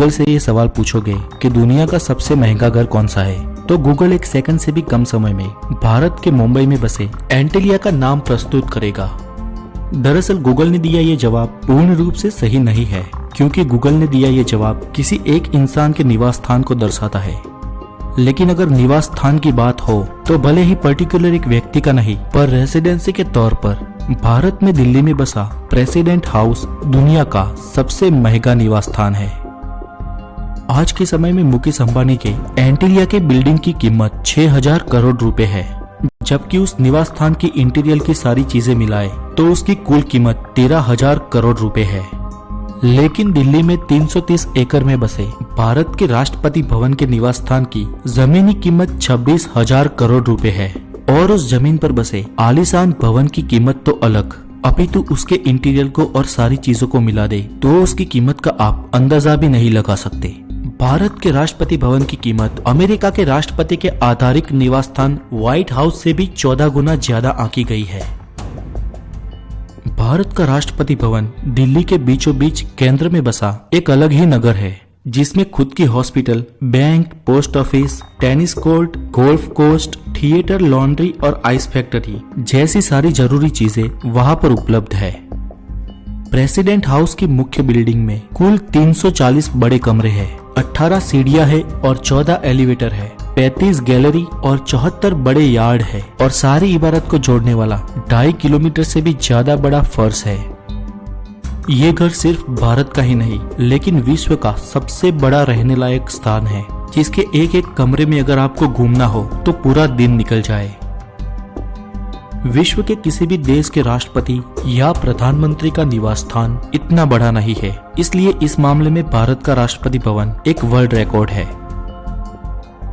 Google से ये सवाल पूछोगे कि दुनिया का सबसे महंगा घर कौन सा है, तो गूगल एक सेकंड से भी कम समय में भारत के मुंबई में बसे एंटिलिया का नाम प्रस्तुत करेगा। दरअसल गूगल ने दिया ये जवाब पूर्ण रूप से सही नहीं है, क्योंकि गूगल ने दिया ये जवाब किसी एक इंसान के निवास स्थान को दर्शाता है। लेकिन अगर निवास स्थान की बात हो तो भले ही पर्टिकुलर एक व्यक्ति का नहीं, पर रेसिडेंसी के तौर पर भारत में दिल्ली में बसा प्रेसिडेंट हाउस दुनिया का सबसे महंगा निवास स्थान है। आज के समय में मुकेश अंबानी के एंटिलिया के बिल्डिंग की कीमत 6000 करोड़ रुपए है, जबकि उस निवास स्थान की इंटीरियर की सारी चीजें मिलाए तो उसकी कुल कीमत 13000 करोड़ रुपए है। लेकिन दिल्ली में 330 एकड़ में बसे भारत के राष्ट्रपति भवन के निवास स्थान की जमीनी कीमत 26,000 करोड़ रुपए है, और उस जमीन पर बसे आलीशान भवन की कीमत तो अलग, अपितु उसके इंटीरियर को और सारी चीजों को मिला दे तो उसकी कीमत का आप अंदाजा भी नहीं लगा सकते। भारत के राष्ट्रपति भवन की कीमत अमेरिका के राष्ट्रपति के आधिकारिक निवास स्थान व्हाइट हाउस से भी 14 गुना ज्यादा आंकी गई है। भारत का राष्ट्रपति भवन दिल्ली के बीचों बीच केंद्र में बसा एक अलग ही नगर है, जिसमें खुद की hospital, bank, post office, tennis court, golf course, theatre, laundry और आइस फैक्ट्री जैसी सारी जरूरी चीजें वहां पर उपलब्ध है। प्रेसिडेंट हाउस की मुख्य बिल्डिंग में कुल 340 बड़े कमरे हैं, 18 सीढ़ियां है और 14 एलिवेटर है, 35 गैलरी और 74 बड़े यार्ड है, और सारी इमारत को जोड़ने वाला 2.5 किलोमीटर से भी ज्यादा बड़ा फर्श है। ये घर सिर्फ भारत का ही नहीं, लेकिन विश्व का सबसे बड़ा रहने लायक स्थान है, जिसके एक एक कमरे में अगर आपको घूमना हो तो पूरा दिन निकल जाए। विश्व के किसी भी देश के राष्ट्रपति या प्रधानमंत्री का निवास स्थान इतना बड़ा नहीं है, इसलिए इस मामले में भारत का राष्ट्रपति भवन एक वर्ल्ड रिकॉर्ड है।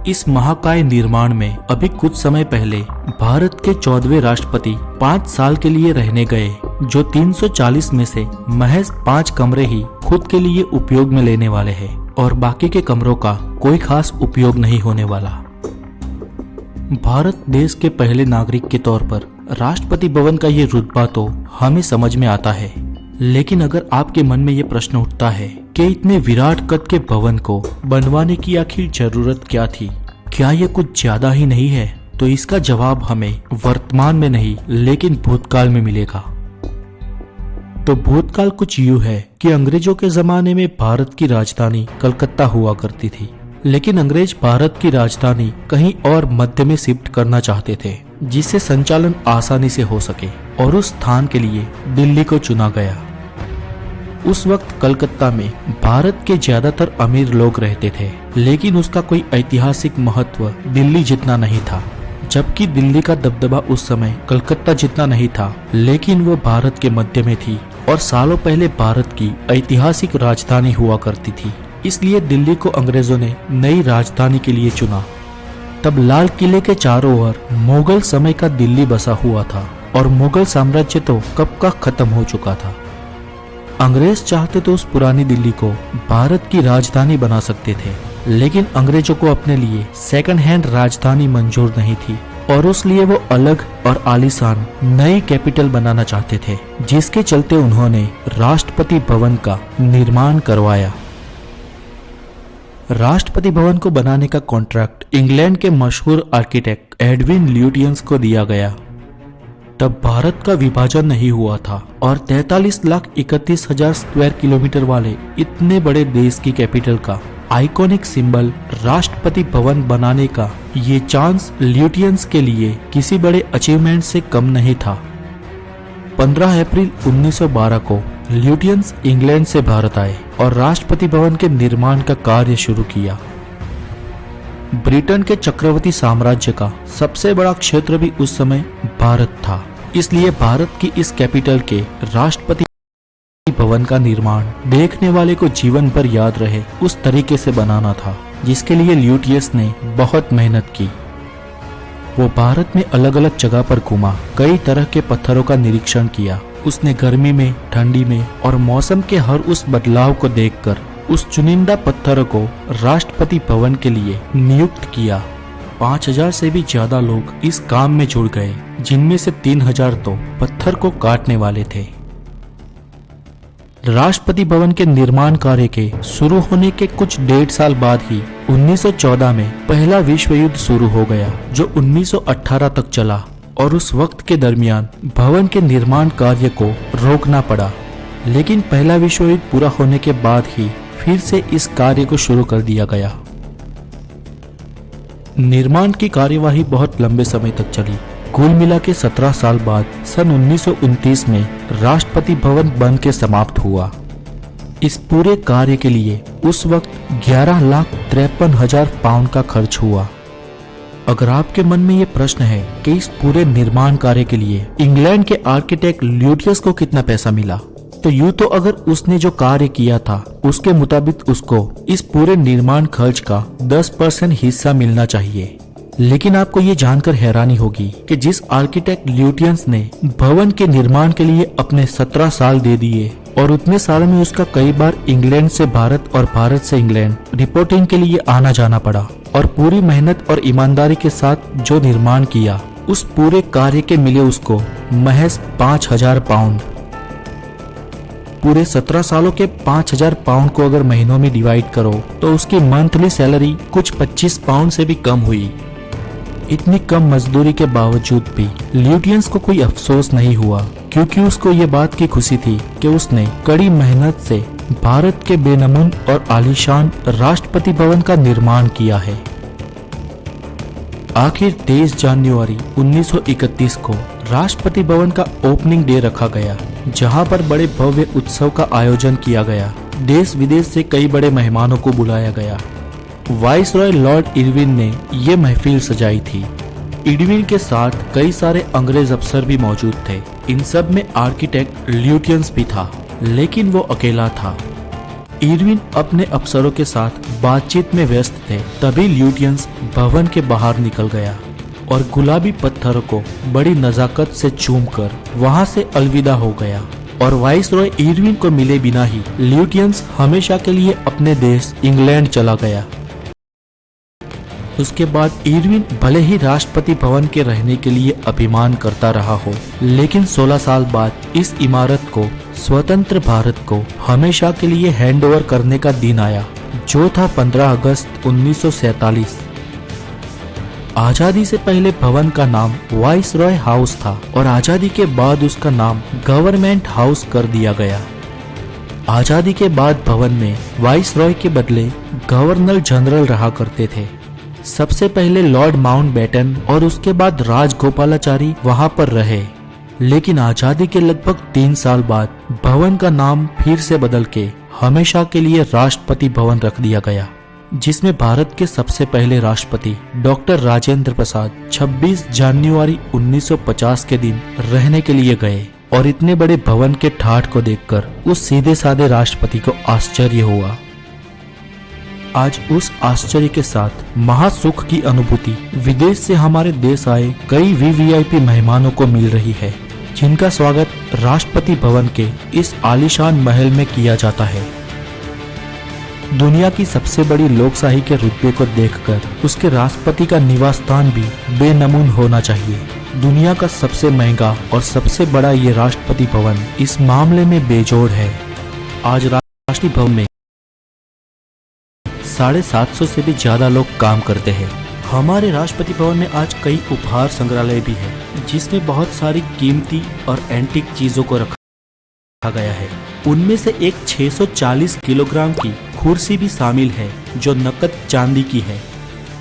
इस महाकाय निर्माण में अभी कुछ समय पहले भारत के 14वें राष्ट्रपति 5 साल के लिए रहने गए, जो 340 में से महज 5 कमरे ही खुद के लिए उपयोग में लेने वाले हैं, और बाकी के कमरों का कोई खास उपयोग नहीं होने वाला। भारत देश के पहले नागरिक के तौर पर राष्ट्रपति भवन का ये रुतबा तो हमें समझ में आता है, लेकिन अगर आपके मन में ये प्रश्न उठता है कि इतने विराट कद के भवन को बनवाने की आखिर जरूरत क्या थी, क्या ये कुछ ज्यादा ही नहीं है, तो इसका जवाब हमें वर्तमान में नहीं लेकिन भूतकाल में मिलेगा। तो भूतकाल कुछ यूं है कि अंग्रेजों के जमाने में भारत की राजधानी कलकत्ता हुआ करती थी, लेकिन अंग्रेज भारत की राजधानी कहीं और मध्य में शिफ्ट करना चाहते थे, जिससे संचालन आसानी से हो सके, और उस स्थान के लिए दिल्ली को चुना गया। उस वक्त कलकत्ता में भारत के ज्यादातर अमीर लोग रहते थे, लेकिन उसका कोई ऐतिहासिक महत्व दिल्ली जितना नहीं था। जबकि दिल्ली का दबदबा उस समय कलकत्ता जितना नहीं था, लेकिन वो भारत के मध्य में थी और सालों पहले भारत की ऐतिहासिक राजधानी हुआ करती थी। इसलिए दिल्ली को अंग्रेजों ने नई राजधानी के लिए चुना। तब लाल किले के चारों ओर मुगल समय का दिल्ली बसा हुआ था, और मुगल साम्राज्य तो कब का खत्म हो चुका था। अंग्रेज चाहते तो उस पुरानी दिल्ली को भारत की राजधानी बना सकते थे, लेकिन अंग्रेजों को अपने लिए सेकंड हैंड राजधानी मंजूर नहीं थी, और इसलिए वो अलग और आलीशान नई कैपिटल बनाना चाहते थे, जिसके चलते उन्होंने राष्ट्रपति भवन का निर्माण करवाया। राष्ट्रपति भवन को बनाने का कॉन्ट्रैक्ट इंग्लैंड के मशहूर आर्किटेक्ट एडविन ल्यूटियंस को दिया गया। तब भारत का विभाजन नहीं हुआ था, और 43,31,000 स्क्वायर किलोमीटर वाले इतने बड़े देश की कैपिटल का आइकॉनिक सिंबल राष्ट्रपति भवन बनाने का ये चांस ल्यूटियंस के लिए किसी बड़े अचीवमेंट से कम नहीं था। 15 अप्रैल 1912 को ल्यूटियंस इंग्लैंड से भारत आए और राष्ट्रपति भवन के निर्माण का कार्य शुरू किया। ब्रिटेन के चक्रवर्ती साम्राज्य का सबसे बड़ा क्षेत्र भी उस समय भारत था, इसलिए भारत की इस कैपिटल के राष्ट्रपति भवन का निर्माण देखने वाले को जीवन भर याद रहे उस तरीके से बनाना था, जिसके लिए ल्यूटियंस ने बहुत मेहनत की। वो भारत में अलग अलग जगह पर घूमा, कई तरह के पत्थरों का निरीक्षण किया। उसने गर्मी में, ठंडी में और मौसम के हर उस बदलाव को देखकर उस चुनिंदा पत्थरों को राष्ट्रपति भवन के लिए नियुक्त किया। 5,000 से भी ज्यादा लोग इस काम में जुड़ गए, जिनमें से 3,000 तो पत्थर को काटने वाले थे। राष्ट्रपति भवन के निर्माण कार्य के शुरू होने के कुछ 1.5 साल बाद ही 1914 में पहला विश्व युद्ध शुरू हो गया, जो 1918 तक चला और उस वक्त के दरमियान भवन के निर्माण कार्य को रोकना पड़ा। लेकिन पहला विश्व युद्ध पूरा होने के बाद ही फिर से इस कार्य को शुरू कर दिया गया। निर्माण की कार्यवाही बहुत लंबे समय तक चली। कुल मिला के 17 साल बाद सन 1929 में राष्ट्रपति भवन बन के समाप्त हुआ। इस पूरे कार्य के लिए उस वक्त 11,53,000 पाउंड का खर्च हुआ। अगर आपके मन में ये प्रश्न है कि इस पूरे निर्माण कार्य के लिए इंग्लैंड के आर्किटेक्ट ल्यूटियस को कितना पैसा मिला, तो यूं तो अगर उसने जो कार्य किया था उसके मुताबिक उसको इस पूरे निर्माण खर्च का 10% हिस्सा मिलना चाहिए। लेकिन आपको ये जानकर हैरानी होगी कि जिस आर्किटेक्ट ल्यूटियंस ने भवन के निर्माण के लिए अपने 17 साल दे दिए और उतने साल में उसका कई बार इंग्लैंड से भारत और भारत से इंग्लैंड रिपोर्टिंग के लिए आना जाना पड़ा, और पूरी मेहनत और ईमानदारी के साथ जो निर्माण किया, उस पूरे कार्य के मिले उसको महज 5,000 पाउंड। पूरे 17 सालों के 5,000 पाउंड को अगर महीनों में डिवाइड करो तो उसकी मंथली सैलरी कुछ 25 पाउंड से भी कम हुई। इतनी कम मजदूरी के बावजूद भी ल्यूटियंस को कोई अफसोस नहीं हुआ, क्योंकि उसको ये बात की खुशी थी कि उसने कड़ी मेहनत से भारत के बेनमून और आलीशान राष्ट्रपति भवन का निर्माण किया है। आखिर 23 जनवरी 1931 को राष्ट्रपति भवन का ओपनिंग डे रखा गया, जहां पर बड़े भव्य उत्सव का आयोजन किया गया। देश विदेश से कई बड़े मेहमानों को बुलाया गया। वाइसरॉय लॉर्ड इरविन ने ये महफिल सजाई थी। इरविन के साथ कई सारे अंग्रेज अफसर भी मौजूद थे। इन सब में आर्किटेक्ट ल्यूटियंस भी था, लेकिन वो अकेला था। इरविन अपने अफसरों के साथ बातचीत में व्यस्त थे, तभी ल्यूटियंस भवन के बाहर निकल गया और गुलाबी पत्थरों को बड़ी नजाकत से चूमकर वहां से अलविदा हो गया। और वाइसरॉय इरविन को मिले बिना ही ल्यूटियंस हमेशा के लिए अपने देश इंग्लैंड चला गया। उसके बाद इरविन भले ही राष्ट्रपति भवन के रहने के लिए अभिमान करता रहा हो, लेकिन 16 साल बाद इस इमारत को स्वतंत्र भारत को हमेशा के लिए हैंडओवर करने का दिन आया, जो था 15 अगस्त 1947। आजादी से पहले भवन का नाम वाइसरॉय हाउस था और आजादी के बाद उसका नाम गवर्नमेंट हाउस कर दिया गया। आजादी के बाद भवन में वाइसरॉय के बदले गवर्नर जनरल रहा करते थे। सबसे पहले लॉर्ड माउंटबेटन और उसके बाद राजगोपालाचारी वहां पर रहे, लेकिन आजादी के लगभग 3 साल बाद भवन का नाम फिर से बदल के हमेशा के लिए राष्ट्रपति भवन रख दिया गया, जिसमें भारत के सबसे पहले राष्ट्रपति डॉक्टर राजेंद्र प्रसाद 26 जनवरी 1950 के दिन रहने के लिए गए। और इतने बड़े भवन के ठाठ को देखकर उस सीधे साधे राष्ट्रपति को आश्चर्य हुआ। आज उस आश्चर्य के साथ महासुख की अनुभूति विदेश से हमारे देश आए कई वीवीआईपी मेहमानों को मिल रही है, जिनका स्वागत राष्ट्रपति भवन के इस आलीशान महल में किया जाता है। दुनिया की सबसे बड़ी लोकशाही के रुतबे को देखकर उसके राष्ट्रपति का निवास स्थान भी बेनमून होना चाहिए। दुनिया का सबसे महंगा और सबसे बड़ा ये राष्ट्रपति भवन इस मामले में बेजोड़ है। आज राष्ट्रपति भवन में 750 से भी ज्यादा लोग काम करते हैं। हमारे राष्ट्रपति भवन में आज कई उपहार संग्रहालय भी है, जिसमें बहुत सारी कीमती और एंटीक चीजों को रखा गया है। उनमें से एक 640 किलोग्राम की कुर्सी भी शामिल है, जो नकद चांदी की है।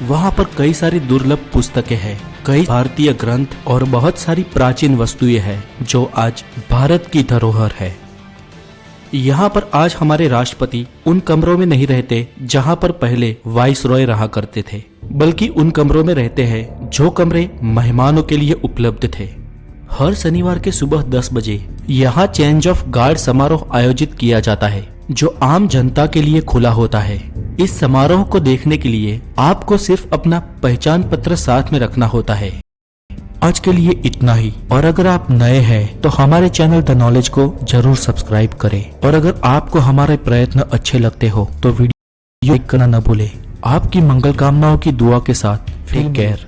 वहाँ पर कई सारी दुर्लभ पुस्तकें हैं, कई भारतीय ग्रंथ और बहुत सारी प्राचीन वस्तुएं हैं, जो आज भारत की धरोहर है। यहाँ पर आज हमारे राष्ट्रपति उन कमरों में नहीं रहते जहाँ पर पहले वाइसरॉय रहा करते थे, बल्कि उन कमरों में रहते हैं जो कमरे मेहमानों के लिए उपलब्ध थे। हर शनिवार के सुबह 10 बजे यहाँ चेंज ऑफ गार्ड समारोह आयोजित किया जाता है, जो आम जनता के लिए खुला होता है। इस समारोह को देखने के लिए आपको सिर्फ अपना पहचान पत्र साथ में रखना होता है। आज के लिए इतना ही, और अगर आप नए हैं तो हमारे चैनल द नॉलेज को जरूर सब्सक्राइब करें, और अगर आपको हमारे प्रयत्न अच्छे लगते हो तो वीडियो लाइक करना न भूलें। आपकी मंगल कामनाओं की दुआ के साथ टेक केयर।